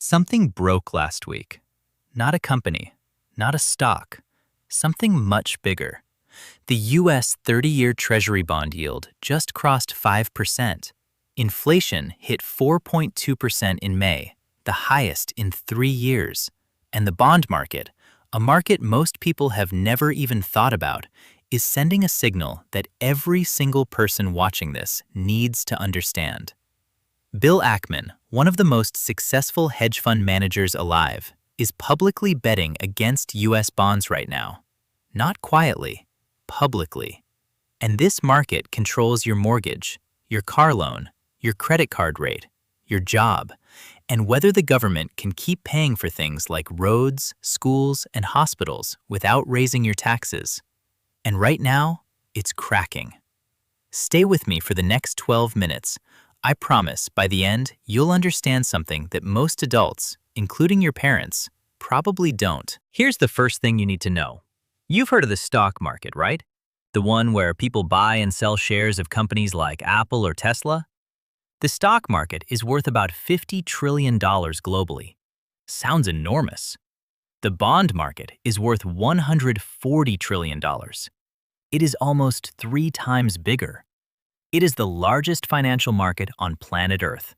Something broke last week. Not a company, not a stock, something much bigger. The U.S. 30-year Treasury bond yield just crossed 5%. Inflation hit 4.2% in May, the highest in 3 years. And the bond market, a market most people have never even thought about, is sending a signal that every single person watching this needs to understand. Bill Ackman, one of the most successful hedge fund managers alive, is publicly betting against U.S. bonds right now. Not quietly, publicly. And this market controls your mortgage, your car loan, your credit card rate, your job, and whether the government can keep paying for things like roads, schools, and hospitals without raising your taxes. And right now, it's cracking. Stay with me for the next 12 minutes. I promise by the end, you'll understand something that most adults, including your parents, probably don't. Here's the first thing you need to know. You've heard of the stock market, right? The one where people buy and sell shares of companies like Apple or Tesla? The stock market is worth about $50 trillion globally. Sounds enormous. The bond market is worth $140 trillion. It is almost 3 times bigger. It is the largest financial market on planet Earth.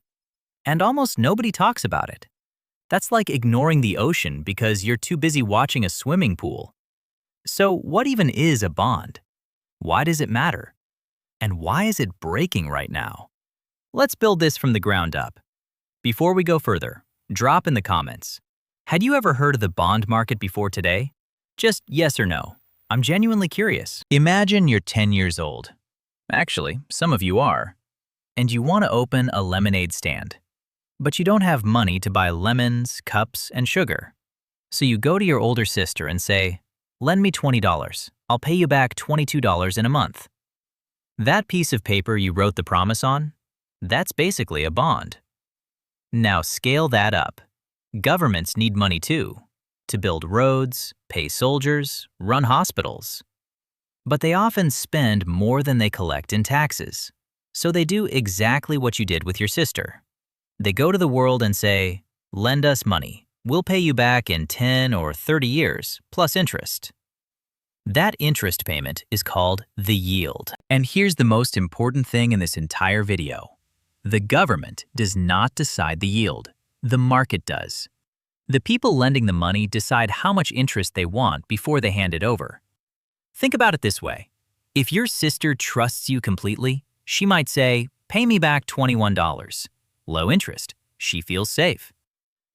And almost nobody talks about it. That's like ignoring the ocean because you're too busy watching a swimming pool. So what even is a bond? Why does it matter? And why is it breaking right now? Let's build this from the ground up. Before we go further, drop in the comments. Had you ever heard of the bond market before today? Just yes or no. I'm genuinely curious. Imagine you're 10 years old. Actually, some of you are. And you want to open a lemonade stand. But you don't have money to buy lemons, cups, and sugar. So you go to your older sister and say, "Lend me $20. I'll pay you back $22 in a month." That piece of paper you wrote the promise on? That's basically a bond. Now scale that up. Governments need money too, to build roads, pay soldiers, run hospitals. But they often spend more than they collect in taxes. So they do exactly what you did with your sister. They go to the world and say, "Lend us money. We'll pay you back in 10 or 30 years, plus interest." That interest payment is called the yield. And here's the most important thing in this entire video. The government does not decide the yield. The market does. The people lending the money decide how much interest they want before they hand it over. Think about it this way. If your sister trusts you completely, she might say, "Pay me back $21. Low interest. She feels safe.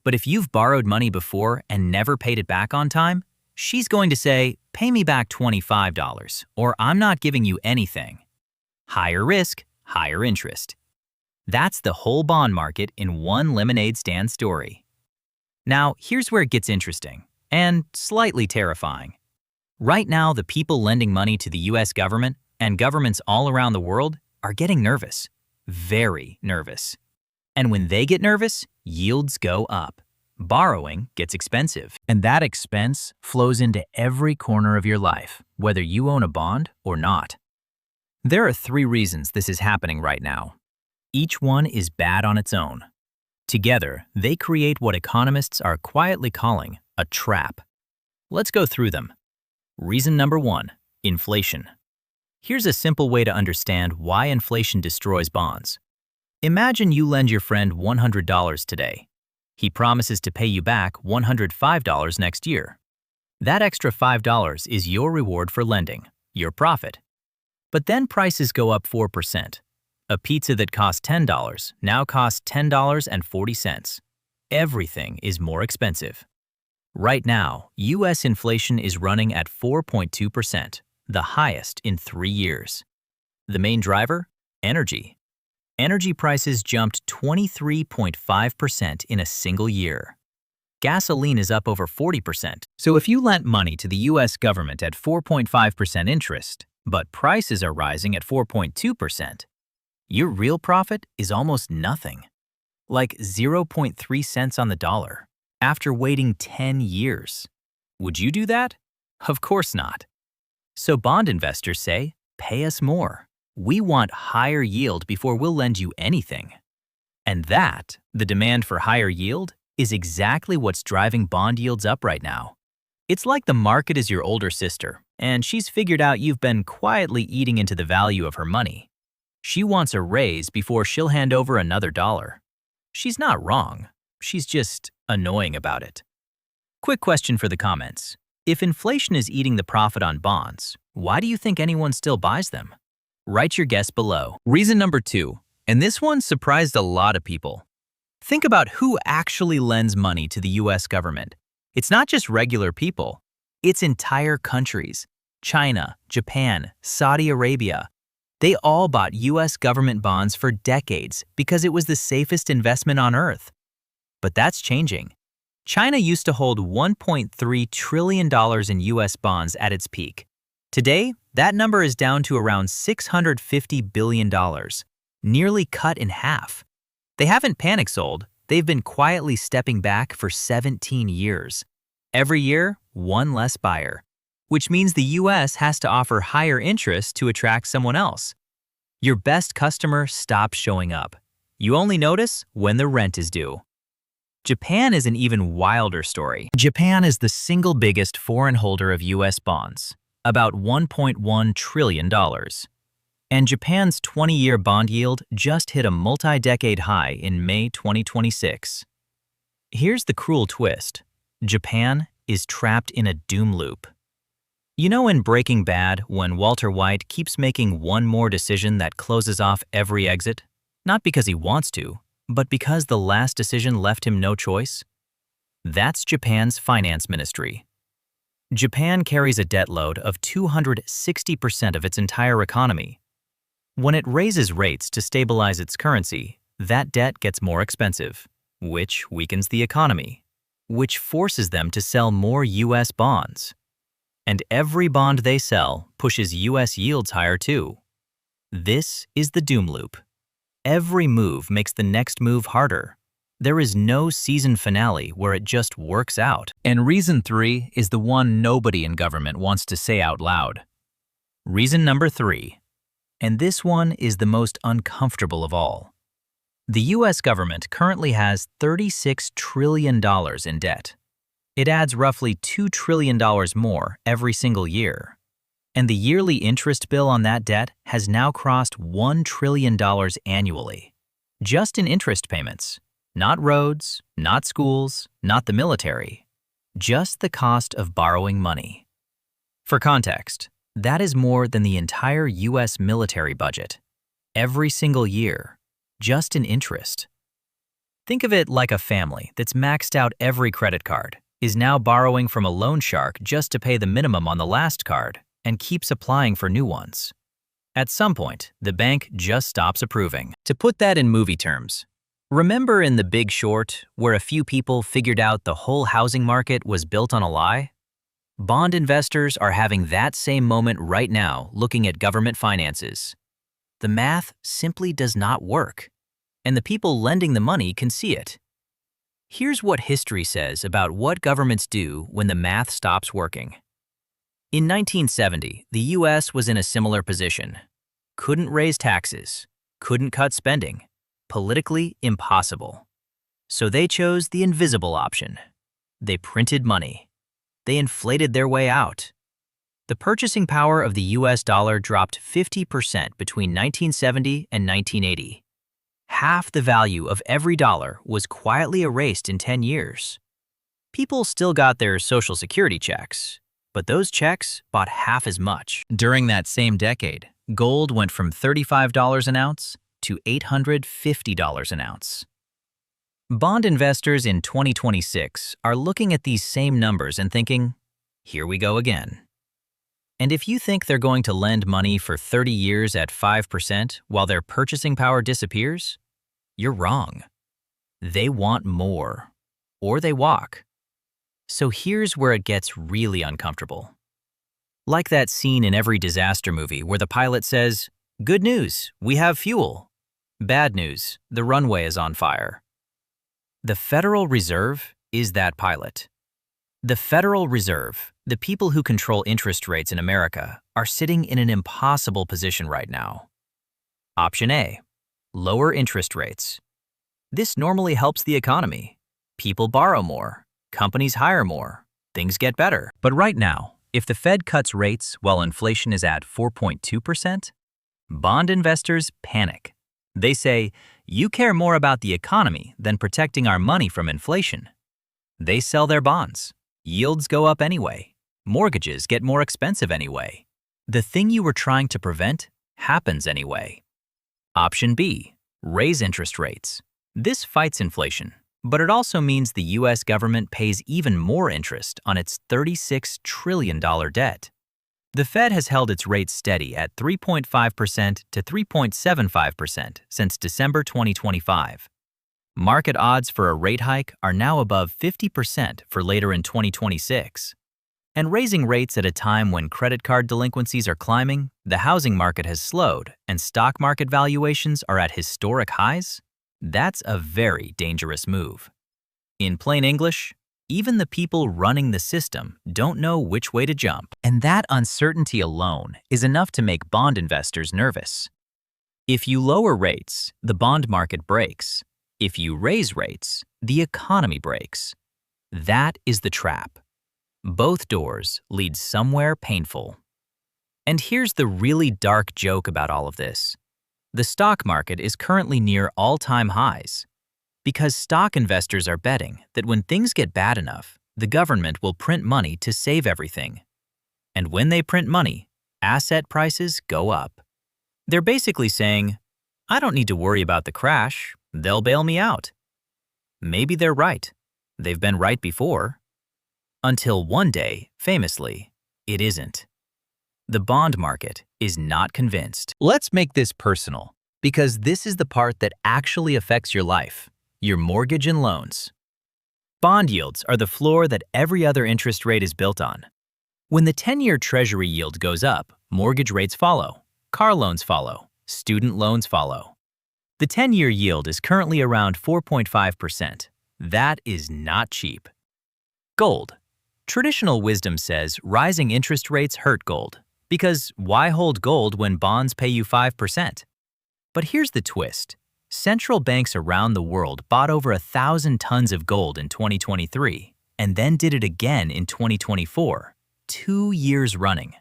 But if you've borrowed money before and never paid it back on time, she's going to say, "Pay me back $25, or I'm not giving you anything." Higher risk, higher interest. That's the whole bond market in one lemonade stand story. Now, here's where it gets interesting and slightly terrifying. Right now, the people lending money to the U.S. government and governments all around the world are getting nervous, very nervous. And when they get nervous, yields go up. Borrowing gets expensive. And that expense flows into every corner of your life, whether you own a bond or not. There are 3 reasons this is happening right now. Each one is bad on its own. Together, they create what economists are quietly calling a trap. Let's go through them. Reason number 1, inflation. Here's a simple way to understand why inflation destroys bonds. Imagine you lend your friend $100 today. He promises to pay you back $105 next year. That extra $5 is your reward for lending, your profit. But then prices go up 4%. A pizza that cost $10 now costs $10.40. Everything is more expensive. Right now, U.S. inflation is running at 4.2%, the highest in 3 years. The main driver? Energy. Energy prices jumped 23.5% in a single year. Gasoline is up over 40%. So if you lent money to the U.S. government at 4.5% interest, but prices are rising at 4.2%, your real profit is almost nothing. Like 0.3 cents on the dollar. After waiting 10 years. Would you do that? Of course not. So bond investors say, "Pay us more. We want higher yield before we'll lend you anything." And that, the demand for higher yield, is exactly what's driving bond yields up right now. It's like the market is your older sister, and she's figured out you've been quietly eating into the value of her money. She wants a raise before she'll hand over another dollar. She's not wrong. She's just annoying about it. Quick question for the comments. If inflation is eating the profit on bonds, why do you think anyone still buys them? Write your guess below. Reason number 2, and this one surprised a lot of people. Think about who actually lends money to the US government. It's not just regular people. It's entire countries. China, Japan, Saudi Arabia. They all bought US government bonds for decades because it was the safest investment on earth. But that's changing. China used to hold $1.3 trillion in US bonds at its peak. Today, that number is down to around $650 billion, nearly cut in half. They haven't panic sold. They've been quietly stepping back for 17 years. Every year, one less buyer, which means the US has to offer higher interest to attract someone else. Your best customer stops showing up. You only notice when the rent is due. Japan is an even wilder story. Japan is the single biggest foreign holder of US bonds, about $1.1 trillion. And Japan's 20-year bond yield just hit a multi-decade high in May 2026. Here's the cruel twist. Japan is trapped in a doom loop. You know in Breaking Bad when Walter White keeps making one more decision that closes off every exit? Not because he wants to, but because the last decision left him no choice? That's Japan's finance ministry. Japan carries a debt load of 260% of its entire economy. When it raises rates to stabilize its currency, that debt gets more expensive, which weakens the economy, which forces them to sell more US bonds. And every bond they sell pushes US yields higher too. This is the doom loop. Every move makes the next move harder. There is no season finale where it just works out. And reason 3 is the one nobody in government wants to say out loud. Reason number 3. And this one is the most uncomfortable of all. The US government currently has $36 trillion in debt. It adds roughly $2 trillion more every single year. And the yearly interest bill on that debt has now crossed $1 trillion annually. Just in interest payments. Not roads, not schools, not the military. Just the cost of borrowing money. For context, that is more than the entire US military budget. Every single year. Just in interest. Think of it like a family that's maxed out every credit card, is now borrowing from a loan shark just to pay the minimum on the last card, and keeps applying for new ones. At some point, the bank just stops approving. To put that in movie terms, remember in The Big Short, where a few people figured out the whole housing market was built on a lie? Bond investors are having that same moment right now looking at government finances. The math simply does not work, and the people lending the money can see it. Here's what history says about what governments do when the math stops working. In 1970, the US was in a similar position. Couldn't raise taxes, couldn't cut spending, politically impossible. So they chose the invisible option. They printed money. They inflated their way out. The purchasing power of the US dollar dropped 50% between 1970 and 1980. Half the value of every dollar was quietly erased in 10 years. People still got their Social Security checks, but those checks bought half as much. During that same decade, gold went from $35 an ounce to $850 an ounce. Bond investors in 2026 are looking at these same numbers and thinking, here we go again. And if you think they're going to lend money for 30 years at 5% while their purchasing power disappears, you're wrong. They want more, or they walk. So here's where it gets really uncomfortable. Like that scene in every disaster movie where the pilot says, "Good news, we have fuel. Bad news, the runway is on fire." The Federal Reserve is that pilot. The Federal Reserve, the people who control interest rates in America, are sitting in an impossible position right now. Option A, lower interest rates. This normally helps the economy. People borrow more, companies hire more, things get better. But right now, if the Fed cuts rates while inflation is at 4.2%, bond investors panic. They say, "You care more about the economy than protecting our money from inflation." They sell their bonds. Yields go up anyway. Mortgages get more expensive anyway. The thing you were trying to prevent happens anyway. Option B, raise interest rates. This fights inflation, but it also means the U.S. government pays even more interest on its $36 trillion debt. The Fed has held its rates steady at 3.5% to 3.75% since December 2025. Market odds for a rate hike are now above 50% for later in 2026. And raising rates at a time when credit card delinquencies are climbing, the housing market has slowed, and stock market valuations are at historic highs? That's a very dangerous move. In plain English, even the people running the system don't know which way to jump. And that uncertainty alone is enough to make bond investors nervous. If you lower rates, the bond market breaks. If you raise rates, the economy breaks. That is the trap. Both doors lead somewhere painful. And here's the really dark joke about all of this. The stock market is currently near all-time highs because stock investors are betting that when things get bad enough, the government will print money to save everything. And when they print money, asset prices go up. They're basically saying, "I don't need to worry about the crash. They'll bail me out." Maybe they're right. They've been right before. Until one day, famously, it isn't. The bond market is not convinced. Let's make this personal, because this is the part that actually affects your life, your mortgage and loans. Bond yields are the floor that every other interest rate is built on. When the 10-year Treasury yield goes up, mortgage rates follow, car loans follow, student loans follow. The 10-year yield is currently around 4.5%. That is not cheap. Gold. Traditional wisdom says rising interest rates hurt gold, because why hold gold when bonds pay you 5%? But here's the twist. Central banks around the world bought over 1,000 tons of gold in 2023, and then did it again in 2024, 2 years running.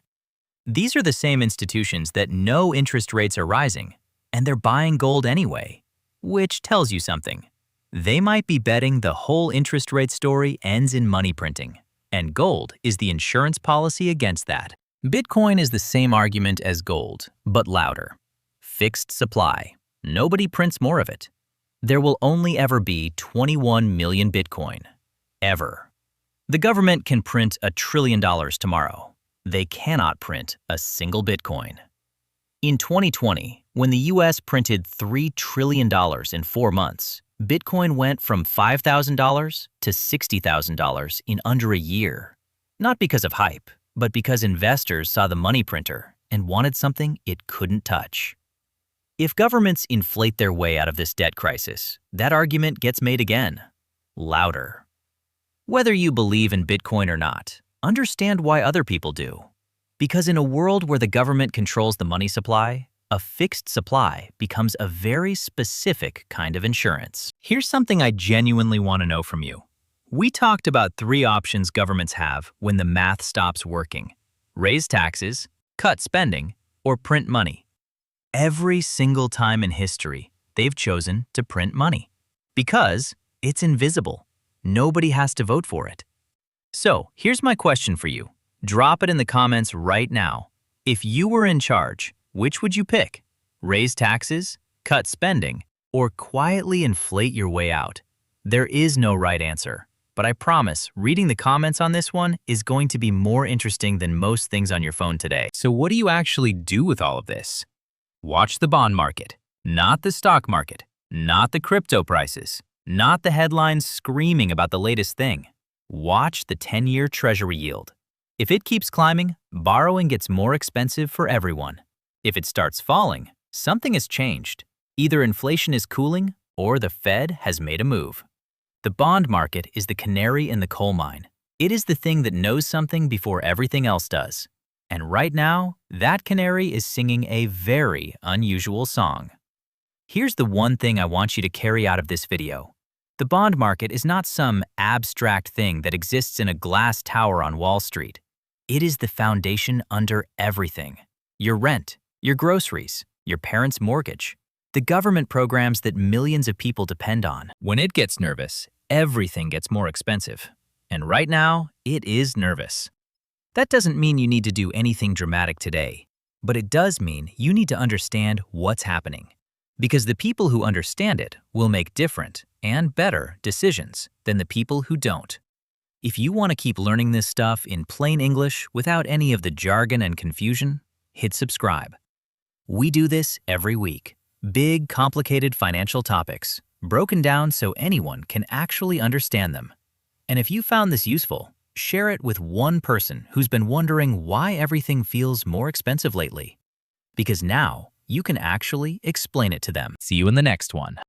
These are the same institutions that know interest rates are rising, and they're buying gold anyway, which tells you something. They might be betting the whole interest rate story ends in money printing, and gold is the insurance policy against that. Bitcoin is the same argument as gold, but louder. Fixed supply. Nobody prints more of it. There will only ever be 21 million Bitcoin. Ever. The government can print $1 trillion tomorrow. They cannot print a single Bitcoin. In 2020, when the US printed $3 trillion in 4 months, Bitcoin went from $5,000 to $60,000 in under a year. Not because of hype, but because investors saw the money printer and wanted something it couldn't touch. If governments inflate their way out of this debt crisis, that argument gets made again, louder. Whether you believe in Bitcoin or not, understand why other people do. Because in a world where the government controls the money supply, a fixed supply becomes a very specific kind of insurance. Here's something I genuinely want to know from you. We talked about 3 options governments have when the math stops working: raise taxes, cut spending, or print money. Every single time in history, they've chosen to print money because it's invisible. Nobody has to vote for it. So here's my question for you. Drop it in the comments right now. If you were in charge, which would you pick? Raise taxes, cut spending, or quietly inflate your way out? There is no right answer, but I promise reading the comments on this one is going to be more interesting than most things on your phone today. So what do you actually do with all of this? Watch the bond market, not the stock market, not the crypto prices, not the headlines screaming about the latest thing. Watch the 10-year Treasury yield. If it keeps climbing, borrowing gets more expensive for everyone. If it starts falling, something has changed. Either inflation is cooling or the Fed has made a move. The bond market is the canary in the coal mine. It is the thing that knows something before everything else does. And right now, that canary is singing a very unusual song. Here's the one thing I want you to carry out of this video. The bond market is not some abstract thing that exists in a glass tower on Wall Street. It is the foundation under everything. Your rent, your groceries, your parents' mortgage, the government programs that millions of people depend on. When it gets nervous, everything gets more expensive. And right now, it is nervous. That doesn't mean you need to do anything dramatic today, but it does mean you need to understand what's happening. Because the people who understand it will make different and better decisions than the people who don't. If you want to keep learning this stuff in plain English without any of the jargon and confusion, hit subscribe. We do this every week. Big, complicated financial topics, broken down so anyone can actually understand them. And if you found this useful, share it with one person who's been wondering why everything feels more expensive lately. Because now, you can actually explain it to them. See you in the next one.